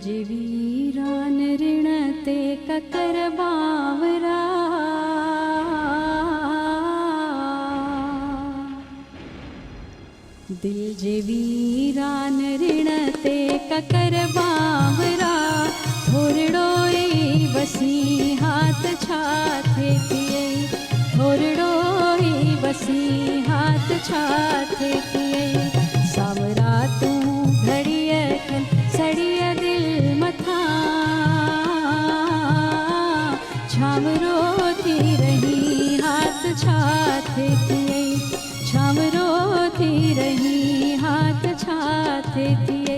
जे वीरान ऋण ते ककर बावरा, दिल जे वीरान ऋण ते ककर बावरा, थोरड़ो ई वसी हाथ छाथे थिए, थोरड़ो ई वसी हाथ छाथे थिए, सावरा तू घड़िय खन सड़िय दिल मथा, छावरो थी रही हाथ छाथे थिए, छावरो थी रही हाथ छाथे थिए।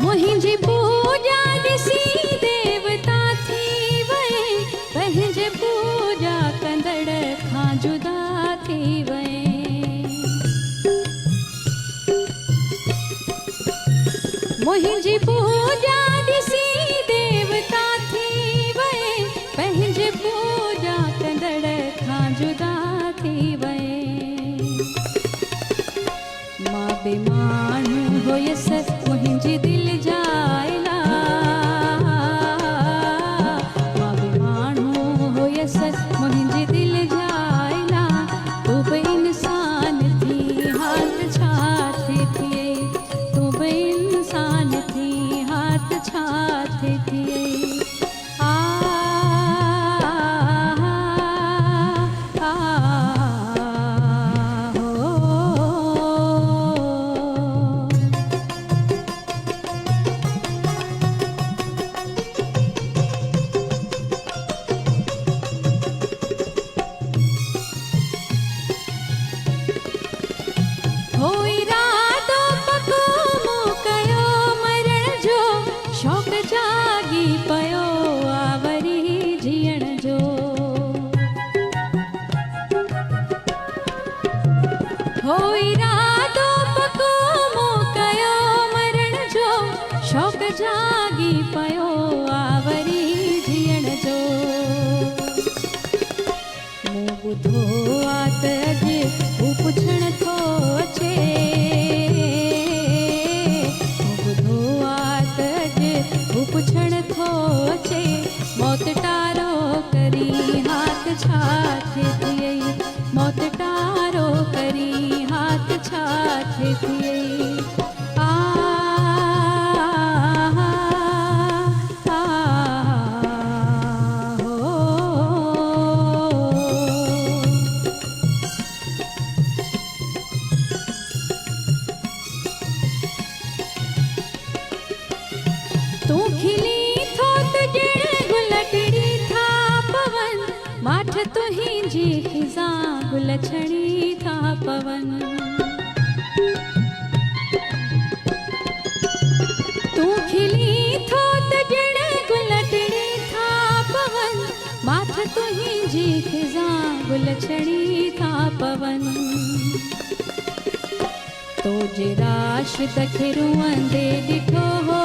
मुहिंजी पूजा ॾिसी देवता थी वए, पंहिंजे पूजा कंदड़ खां जुदा थी वए, मुहिंजी पूजा ॾिसी देवता थी वए, पंहिंजे पूजा कंदड़ खां जुदा थी वए, मां बि माण्हू हुयसि मुहिंजी दिल जायला, मां बि माण्हू हुयसि मुहिंजी दिल जायला, तू बि इंसान थी हाथ छाथे थिए, तू बि इंसान थी हाथ छाथे थिए। आ जागी पयो आवरी जीअण जो, हो इरादो पको मूं कयो मरण जो, शौक़ जागी पयो आवरी जीअण जो, मूं ॿुधो आ त अॼु हू पुछण थो अचे, पुछण थो अचे, मौत टारो करी हाथ छाथे थिए, मौत टारो करी हाथ छाथे थिए। आ तू खिली थो तुझे गुल टिड़ी था पवन, माठ तुहिंजी खिज़ां गुल छड़ी था पवन, तू खिली थो तुझे गुल टिड़ी था पवन, माठ तुहिंजी खिज़ां गुल छड़ी था पवन, तो जे राश दखे रुअंदे ॾिठो हो